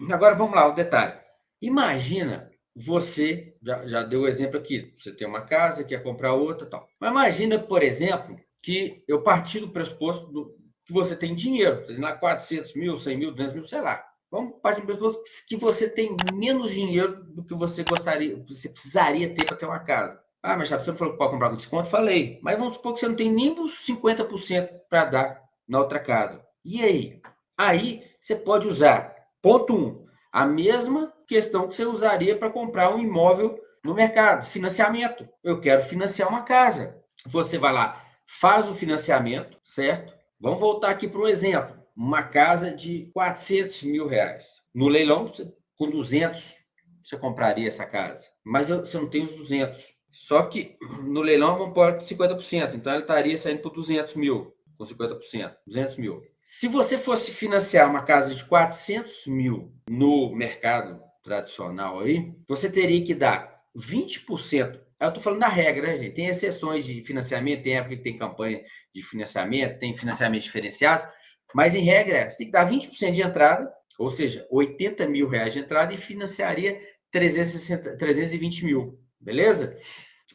Agora vamos lá, o detalhe. Imagina você, já deu o exemplo aqui, você tem uma casa, quer comprar outra, tal. Mas imagina, por exemplo, que eu parti do pressuposto que você tem dinheiro, você tem lá 400 mil, 100 mil, 200 mil, sei lá. Vamos partir do pressuposto que você tem menos dinheiro do que você gostaria, que você precisaria ter para ter uma casa. Ah, mas você não falou que pode comprar com desconto? Falei. Mas vamos supor que você não tem nem os 50% para dar na outra casa. E aí? Aí você pode usar, ponto 1, a mesma questão que você usaria para comprar um imóvel no mercado, financiamento. Eu quero financiar uma casa. Você vai lá, faz o financiamento, certo? Vamos voltar aqui para um exemplo. Uma casa de 400 mil reais. No leilão, com 200, você compraria essa casa. Mas você não tem os 200. Só que no leilão vamos pôr 50%. Então, ele estaria saindo por 200 mil, com 50%. 200 mil. Se você fosse financiar uma casa de 400 mil no mercado tradicional aí, você teria que dar 20%. Eu estou falando da regra, né, gente? Tem exceções de financiamento, tem época que tem campanha de financiamento, tem financiamento diferenciado, mas em regra, você tem que dar 20% de entrada, ou seja, 80 mil reais de entrada e financiaria 320 mil, beleza?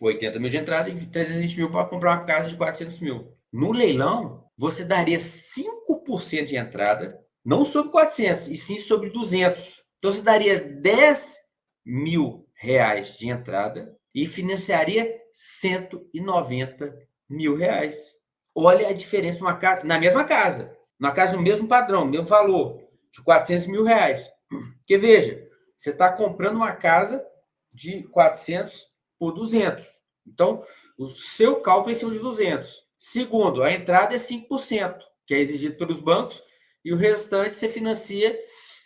80 mil de entrada e 320 mil para comprar uma casa de 400 mil. No leilão, você daria 5% de entrada, não sobre 400, e sim sobre 200. Então, você daria 10 mil reais de entrada e financiaria 190 mil reais. Olha a diferença na mesma casa, na casa do mesmo padrão, mesmo valor, de 400 mil reais. Porque, veja, você está comprando uma casa de 400 por 200. Então, o seu cálculo é em cima de 200. Segundo, a entrada é 5%, que é exigido pelos bancos, e o restante você financia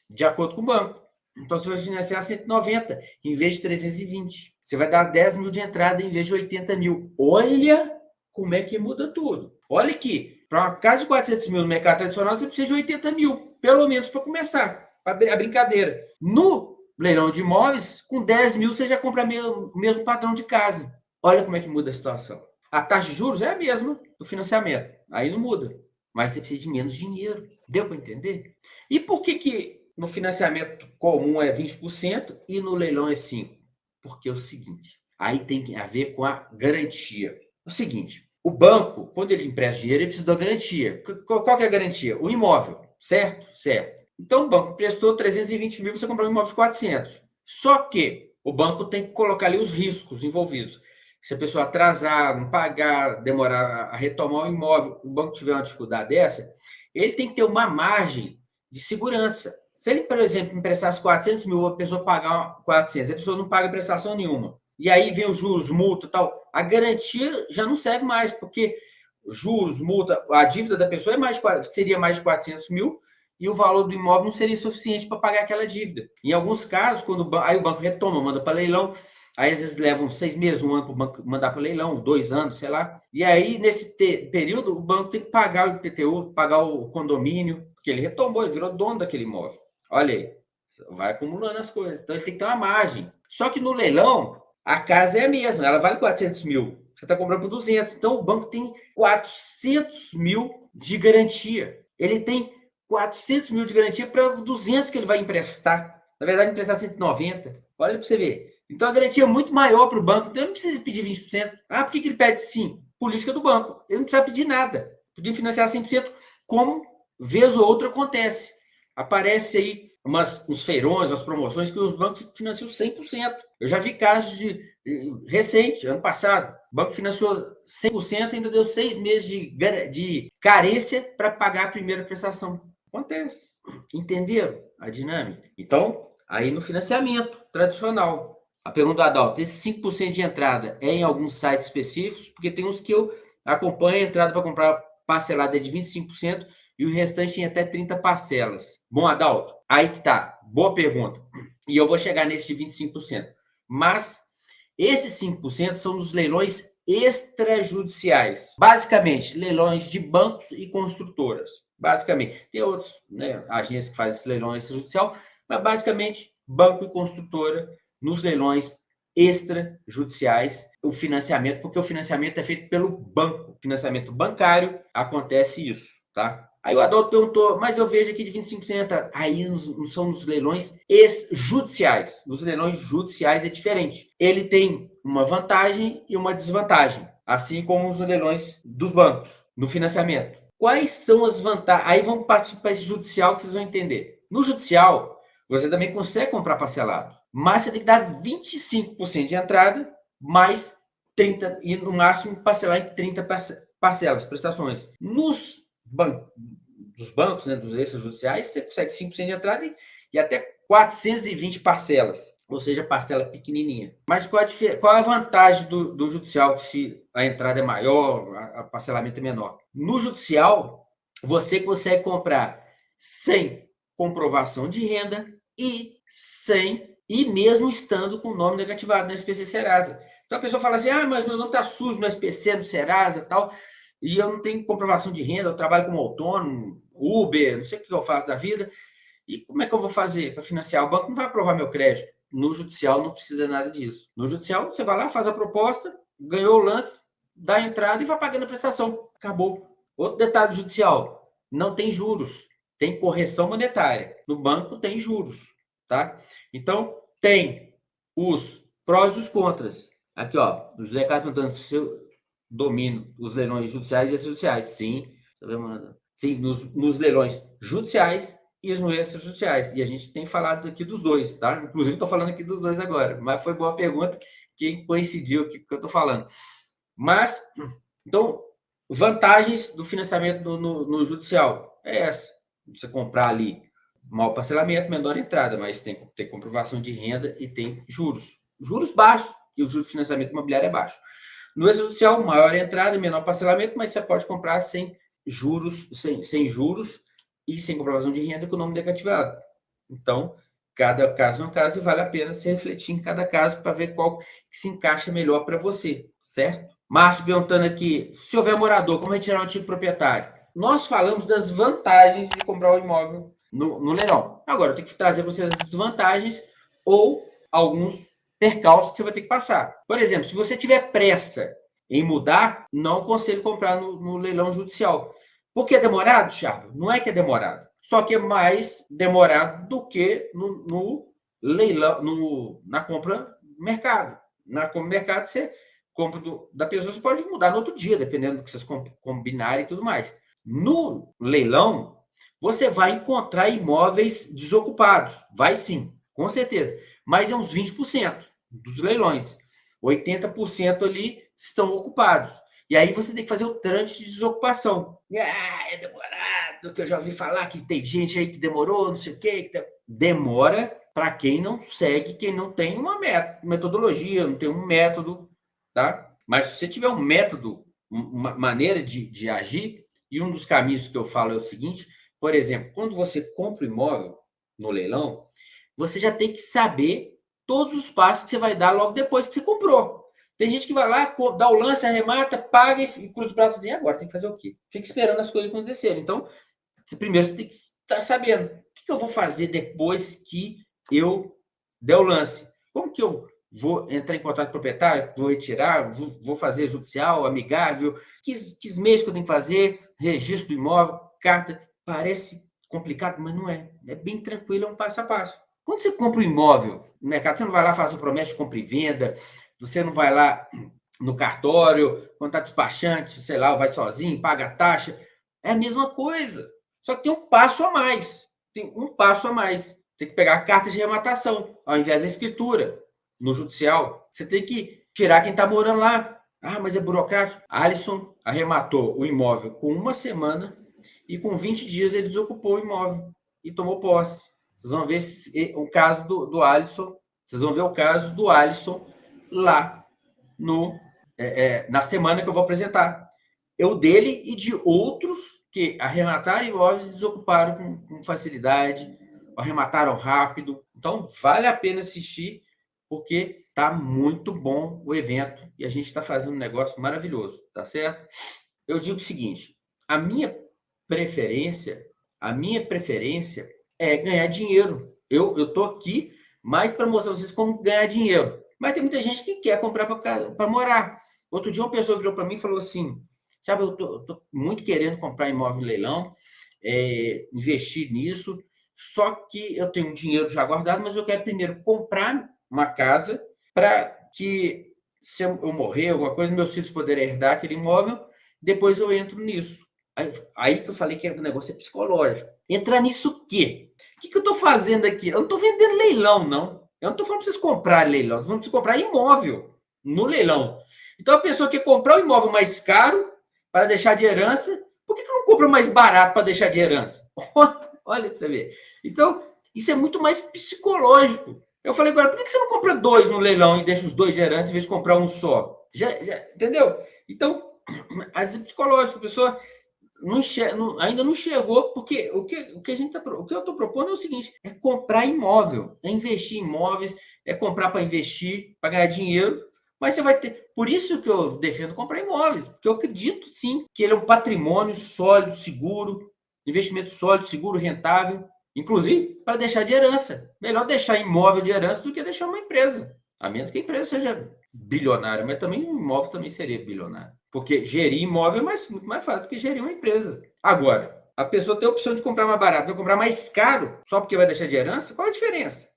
de acordo com o banco. Então, você vai financiar 190 em vez de 320. Você vai dar 10 mil de entrada em vez de 80 mil. Olha como é que muda tudo. Olha aqui, para uma casa de 400 mil no mercado tradicional, você precisa de 80 mil, pelo menos para começar a brincadeira. No leilão de imóveis, com 10 mil você já compra o mesmo padrão de casa. Olha como é que muda a situação. A taxa de juros é a mesma do financiamento. Aí não muda. Mas você precisa de menos dinheiro. Deu para entender? E por que no financiamento comum é 20% e no leilão é 5%? Porque é o seguinte, aí tem a ver com a garantia. É o seguinte, o banco, quando ele empresta dinheiro, ele precisa da garantia. Qual que é a garantia? O imóvel, certo? Certo. Então, o banco prestou 320 mil, você comprou um imóvel de 400. Só que o banco tem que colocar ali os riscos envolvidos. Se a pessoa atrasar, não pagar, demorar a retomar o imóvel, o banco tiver uma dificuldade dessa, ele tem que ter uma margem de segurança. Se ele, por exemplo, emprestasse 400 mil, a pessoa pagar 400, a pessoa não paga prestação nenhuma. E aí vem os juros, multa e tal, a garantia já não serve mais, porque juros, multa, a dívida da pessoa seria mais de 400 mil e o valor do imóvel não seria suficiente para pagar aquela dívida. Em alguns casos, aí o banco retoma, manda para leilão, aí às vezes levam 6 meses, um ano para o banco mandar para leilão, 2 anos, sei lá. E aí, nesse período, o banco tem que pagar o IPTU, pagar o condomínio, porque ele retomou, ele virou dono daquele imóvel. Olha aí, vai acumulando as coisas. Então, ele tem que ter uma margem. Só que no leilão, a casa é a mesma, ela vale 400 mil. Você está comprando por 200. Então, o banco tem 400 mil de garantia. Ele tem 400 mil de garantia para 200 que ele vai emprestar. Na verdade, emprestar 190. Olha para você ver. Então, a garantia é muito maior para o banco. Então, ele não precisa pedir 20%. Ah, por que ele pede sim? Política do banco. Ele não precisa pedir nada. Podia financiar 100%, como vez ou outra acontece. Aparece aí uns feirões, umas promoções que os bancos financiam 100%. Eu já vi casos recente, ano passado, o banco financiou 100% e ainda deu 6 meses de carência para pagar a primeira prestação. Acontece. Entenderam a dinâmica? Então, aí no financiamento tradicional. A pergunta do Adalto, esse 5% de entrada é em alguns sites específicos, porque tem uns que eu acompanho a entrada para comprar parcelada de 25% e o restante em até 30 parcelas. Bom, Adalto, aí que tá. Boa pergunta. E eu vou chegar nesse de 25%. Mas esses 5% são dos leilões extrajudiciais. Basicamente, leilões de bancos e construtoras. Basicamente. Tem outros, né, agências que fazem esse leilão extrajudicial, mas basicamente, banco e construtora nos leilões extrajudiciais, o financiamento, porque o financiamento é feito pelo banco. Financiamento bancário, acontece isso, tá? Aí o Adalto perguntou, mas eu vejo aqui de 25%. Aí não são nos leilões judiciais. Nos leilões judiciais é diferente. Ele tem uma vantagem e uma desvantagem, assim como os leilões dos bancos, no financiamento. Quais são as vantagens? Aí vamos partir para esse judicial que vocês vão entender. No judicial, você também consegue comprar parcelado, mas você tem que dar 25% de entrada, mais 30%, e no máximo parcelar em 30 parcelas, prestações. Dos bancos, né, dos extrajudiciais, você consegue 5% de entrada e até 420 parcelas, ou seja, parcela pequenininha. Mas qual a vantagem do judicial se a entrada é maior, a parcelamento é menor? No judicial, você consegue comprar sem comprovação de renda e mesmo estando com o nome negativado na SPC Serasa. Então a pessoa fala assim, mas meu nome está sujo no SPC, no Serasa e tal, e eu não tenho comprovação de renda, eu trabalho como autônomo, Uber, não sei o que eu faço da vida, e como é que eu vou fazer para financiar? O banco não vai aprovar meu crédito. No judicial não precisa nada disso. No judicial, você vai lá, faz a proposta, ganhou o lance, dá a entrada e vai pagando a prestação. Acabou. Outro detalhe judicial, não tem juros, tem correção monetária. No banco tem juros, tá? Então, tem os prós e os contras. Aqui, ó, o José Carlos perguntando se eu domino os leilões judiciais e extrajudiciais. Sim, sim, nos leilões judiciais e nos extrajudiciais. E a gente tem falado aqui dos dois, tá? Inclusive, estou falando aqui dos dois agora. Mas foi boa pergunta, que coincidiu aqui com o que eu estou falando. Mas, então, vantagens do financiamento no judicial é essa. Você comprar ali maior parcelamento, menor entrada, mas tem comprovação de renda e tem juros. Juros baixos, e o juro de financiamento imobiliário é baixo. No extrajudicial, maior entrada e menor parcelamento, mas você pode comprar sem juros e sem comprovação de renda com o nome negativado. Então, cada caso é um caso e vale a pena se refletir em cada caso para ver qual que se encaixa melhor para você, certo? Márcio perguntando aqui, se houver morador, como retirar um antigo proprietário? Nós falamos das vantagens de comprar o imóvel no leilão. Agora, eu tenho que trazer para vocês as desvantagens ou alguns percalços que você vai ter que passar. Por exemplo, se você tiver pressa em mudar, não aconselho comprar no leilão judicial. Por que é demorado, Thiago? Não é que é demorado, só que é mais demorado do que no leilão, na compra no mercado. Na compra no mercado, você compra da pessoa, você pode mudar no outro dia, dependendo do que vocês combinarem e tudo mais. No leilão, você vai encontrar imóveis desocupados. Vai sim, com certeza. Mas é uns 20% dos leilões. 80% ali estão ocupados. E aí você tem que fazer o trâmite de desocupação. É demorado, que eu já ouvi falar que tem gente aí que demorou, não sei o quê. Demora para quem não segue, quem não tem uma metodologia, não tem um método, tá? Mas se você tiver um método, uma maneira de agir, e um dos caminhos que eu falo é o seguinte, por exemplo, quando você compra o imóvel no leilão, você já tem que saber todos os passos que você vai dar logo depois que você comprou. Tem gente que vai lá, dá o lance, arremata, paga e cruza os braços e agora tem que fazer o quê? Fica esperando as coisas acontecerem. Então, primeiro você tem que estar sabendo o que eu vou fazer depois que eu der o lance. Como que eu vou entrar em contato com o proprietário, vou retirar, vou fazer judicial, amigável, que meios que eu tenho que fazer, registro do imóvel, carta. Parece complicado, mas não é. É bem tranquilo, é um passo a passo. Quando você compra um imóvel no mercado, você não vai lá fazer promessa de compra e venda, você não vai lá no cartório, quando está despachante, sei lá, vai sozinho, paga a taxa. É a mesma coisa. Só que tem um passo a mais. Tem um passo a mais. Tem que pegar a carta de rematação, ao invés da escritura. No judicial, você tem que tirar quem está morando lá. Mas é burocrático. Alisson arrematou o imóvel com uma semana e com 20 dias ele desocupou o imóvel e tomou posse. Vocês vão ver o caso do Alisson. Vocês vão ver o caso do Alisson lá na semana que eu vou apresentar. Eu dele e de outros que arremataram imóveis e desocuparam com facilidade, arremataram rápido. Então, vale a pena assistir, porque tá muito bom o evento e a gente está fazendo um negócio maravilhoso, tá certo? Eu digo o seguinte, a minha preferência é ganhar dinheiro. Eu tô aqui mais para mostrar vocês como ganhar dinheiro. Mas tem muita gente que quer comprar para morar. Outro dia uma pessoa virou para mim e falou assim, sabe, eu tô muito querendo comprar imóvel em leilão, investir nisso. Só que eu tenho um dinheiro já guardado, mas eu quero primeiro comprar uma casa para que, se eu morrer, alguma coisa, meus filhos poderem herdar aquele imóvel, depois eu entro nisso. Aí que eu falei que o negócio é psicológico. Entrar nisso o quê? O que eu estou fazendo aqui? Eu não estou vendendo leilão, não. Eu não estou falando para vocês comprarem leilão, eu estou falando para vocês comprar imóvel no leilão. Então a pessoa quer comprar um imóvel mais caro para deixar de herança, por que não compra mais barato para deixar de herança? Olha para você ver. Então, isso é muito mais psicológico. Eu falei agora, por que você não compra 2 no leilão e deixa os 2 de herança em vez de comprar um só? Entendeu? Então, às vezes é psicológico, a pessoa ainda não chegou, porque o que eu estou propondo é o seguinte: é comprar imóvel, é investir em imóveis, é comprar para investir, para ganhar dinheiro. Mas você vai ter. Por isso que eu defendo comprar imóveis, porque eu acredito sim que ele é um patrimônio sólido, seguro, investimento sólido, seguro, rentável, inclusive para deixar de herança. Melhor deixar imóvel de herança do que deixar uma empresa. A menos que a empresa seja bilionária, mas também um imóvel também seria bilionário. Porque gerir imóvel é muito mais fácil do que gerir uma empresa. Agora, a pessoa tem a opção de comprar mais barato, vai comprar mais caro só porque vai deixar de herança? Qual a diferença?